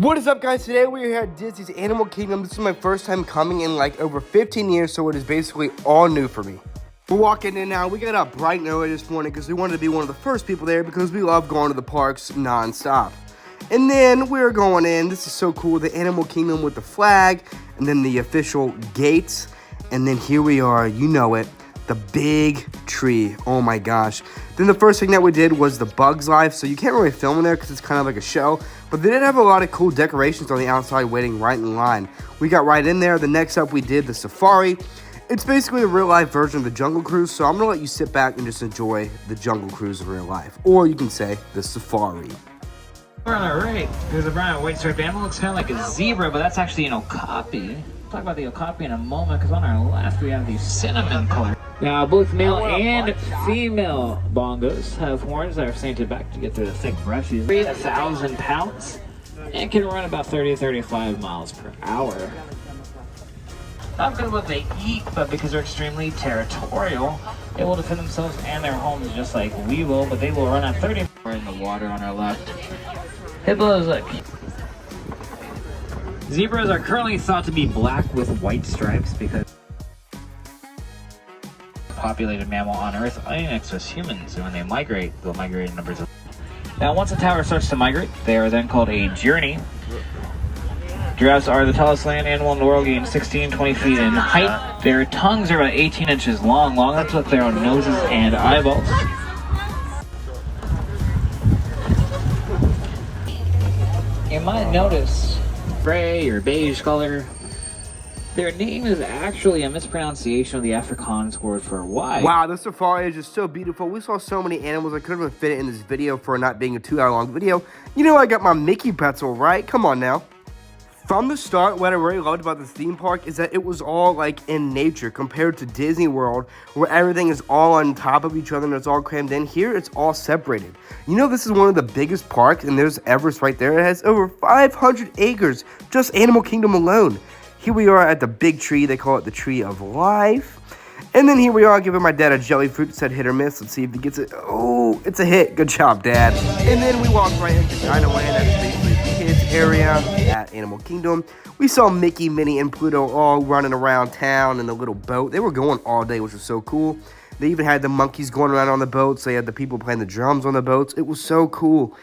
What is up, guys? Today we are here at Disney's Animal Kingdom. This is my first time coming in like over 15 years, so it is basically all new for me. We're walking in now. We got up bright and early this morning because we wanted to be one of the first people there because we love going to the parks non-stop. And then we're going in. This is so cool. The Animal Kingdom with the flag and then the official gates. And then here we are. You know it. The big tree. Oh my gosh. Then the first thing that we did was the Bugs Life. So you can't really film in there because it's kind of like a show. But they did have a lot of cool decorations on the outside waiting right in line. We got right in there. The next up we did the Safari. It's basically a real life version of the Jungle Cruise. So I'm going to let you sit back and just enjoy the Jungle Cruise in real life. Or you can say the Safari. We're on the right. There's a brown and white striped animal. Looks kind of like a zebra, but that's actually an okapi. We'll talk about the okapi in a moment because on our left we have the cinnamon color. Now, both male and female bongos have horns that are slanted back to get through the thick brush. These weigh 1,000 pounds and can run about 30 to 35 miles per hour. Not good what they eat, but because they're extremely territorial, they will defend themselves and their homes just like we will, but they will run at 30 in the water on our left. Hippos, look. Zebras are currently thought to be black with white stripes because populated mammal on Earth next to us humans, and when they migrate, they'll migrate in numbers of. Now, once a tower starts to migrate, they are then called a journey. Giraffes are the tallest land animal in the world, gaining 20 feet in height. Their tongues are about 18 inches long enough to look their own noses and eyeballs. You might notice gray or beige color. Their name is actually a mispronunciation of the Afrikaans word for white. Wow, the safari is just so beautiful. We saw so many animals. I couldn't even fit it in this video for not being a 2-hour long video. You know I got my Mickey pretzel, right? Come on now. From the start, what I really loved about this theme park is that it was all like in nature compared to Disney World, where everything is all on top of each other and it's all crammed in. Here, it's all separated. You know, this is one of the biggest parks, and there's Everest right there. It has over 500 acres, just Animal Kingdom alone. Here we are at the big tree. They call it the Tree of Life. And then here we are giving my dad a jelly fruit. It said hit or miss. Let's see if he gets it. Oh, it's a hit. Good job, Dad. And then we walked right into Dino Land. That is basically the kids area at Animal Kingdom. We saw Mickey, Minnie, and Pluto all running around town in the little boat. They were going all day, which was so cool. They even had the monkeys going around on the boats. They had the people playing the drums on the boats. It was so cool.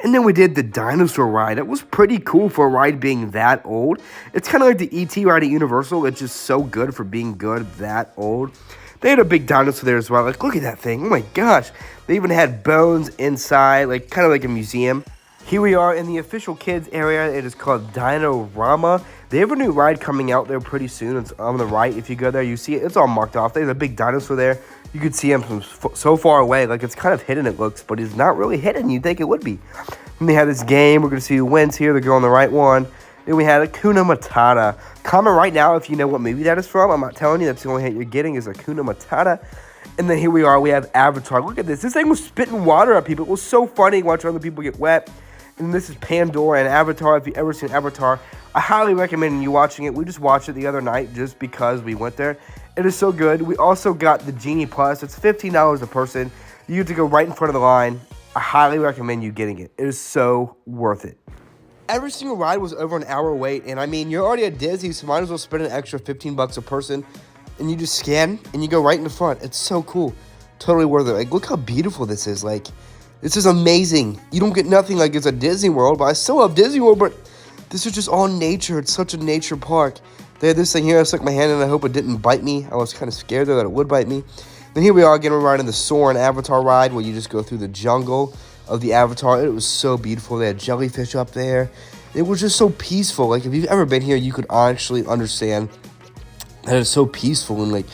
And then we did the Dinosaur Ride. It was pretty cool for a ride being that old. It's kind of like the E.T. ride at Universal. It's just so good for being good that old. They had a big dinosaur there as well. Like, look at that thing. Oh my gosh. They even had bones inside, like kind of like a museum. Here we are in the official kids area. It is called Dino-Rama. They have a new ride coming out there pretty soon. It's on the right. If you go there, you see it. It's all marked off. There's a big dinosaur there. You could see him from so far away. Like, it's kind of hidden, it looks, but he's not really hidden. You'd think it would be. And they have this game. We're going to see who wins here. They're going the right one. Then we had Hakuna Matata. Comment right now if you know what movie that is from. I'm not telling you. That's the only hint you're getting is Hakuna Matata. And then here we are. We have Avatar. Look at this. This thing was spitting water at people. It was so funny watching other people get wet. And this is Pandora and Avatar. If you've ever seen Avatar, I highly recommend you watching it. We just watched it the other night just because we went there. It is so good. We also got the Genie Plus. It's $15 a person. You have to go right in front of the line. I highly recommend you getting it. It is so worth it. Every single ride was over an hour wait. And I mean, you're already at Disney, so might as well spend an extra $15 a person. And you just scan and you go right in the front. It's so cool. Totally worth it. Like, look how beautiful this is. Like, this is amazing. You don't get nothing like it's a Disney World, but I still love Disney World, but this is just all nature. It's such a nature park. They had this thing here. I stuck my hand in. I hope it didn't bite me. I was kind of scared there that it would bite me. Then here we are again. We're riding the Soren Avatar ride where you just go through the jungle of the Avatar. It was so beautiful. They had jellyfish up there. It was just so peaceful. Like, if you've ever been here, you could actually understand that it's so peaceful and, like,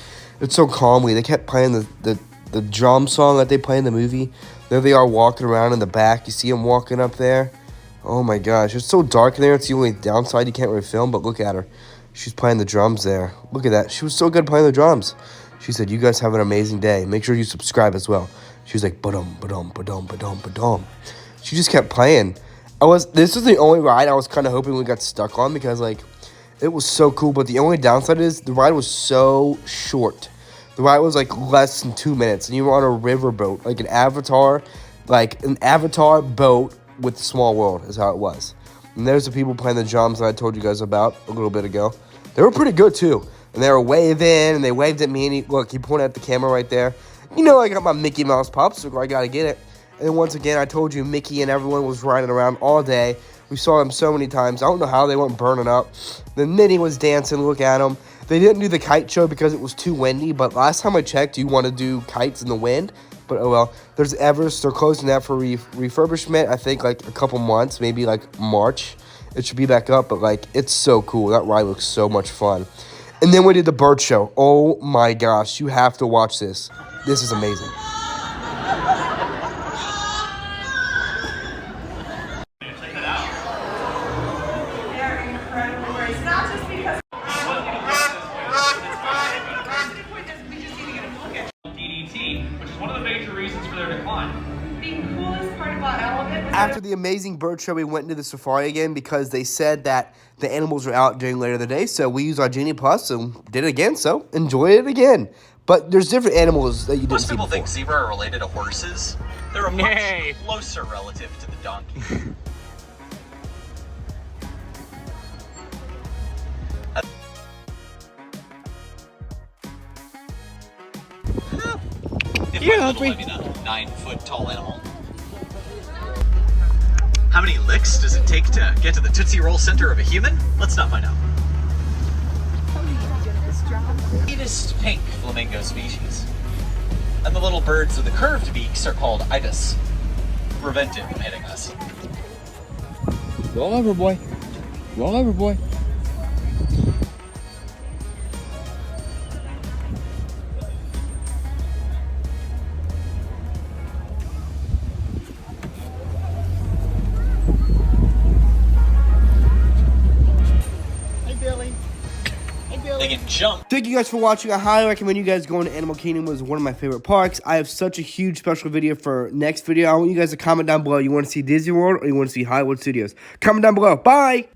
it's so calmly. They kept playing the drum song that they play in the movie. There they are walking around in the back. You see them walking up there. Oh, my gosh. It's so dark in there. It's the only downside. You can't really film, but look at her. She's playing the drums there. Look at that. She was so good playing the drums. She said, you guys have an amazing day. Make sure you subscribe as well. She was like, ba-dum, ba-dum, ba-dum, ba-dum, ba-dum. She just kept playing. This was the only ride I was kind of hoping we got stuck on because, like, it was so cool. But the only downside is the ride was so short. The ride was, like, less than 2 minutes. And you were on a river boat, like an Avatar boat with Small World is how it was. And there's the people playing the drums that I told you guys about a little bit ago. They were pretty good, too. And they were waving, and they waved at me. And look, he pointed at the camera right there. You know I got my Mickey Mouse popsicle. I got to get it. And then once again, I told you Mickey and everyone was riding around all day. We saw them so many times. I don't know how they weren't burning up. Then Minnie was dancing. Look at them. They didn't do the kite show because it was too windy. But last time I checked, you want to do kites in the wind. But oh well. There's Everest. They're closing that for refurbishment. I think like a couple months, maybe like March. It should be back up. But like, it's so cool. That ride looks so much fun. And then we did the bird show. Oh my gosh. You have to watch this. This is amazing. After the amazing bird show, we went into the safari again because they said that the animals are out during later in the day. So we used our Genie Plus and did it again. So enjoy it again. But there's different animals that you didn't see before. Most people think zebra are related to horses. They're a much closer relative to the donkey. I mean a 9-foot tall animal. How many licks does it take to get to the Tootsie Roll center of a human? Let's not find out. Sweetest pink flamingo species. And the little birds with the curved beaks are called ibis. Prevent it from hitting us. Roll over, boy. Roll over, boy. They can jump. Thank you guys for watching. I highly recommend you guys going to Animal Kingdom. It was one of my favorite parks. I have such a huge special video for next video. I want you guys to comment down below. You want to see Disney World or you want to see Hollywood Studios? Comment down below. Bye!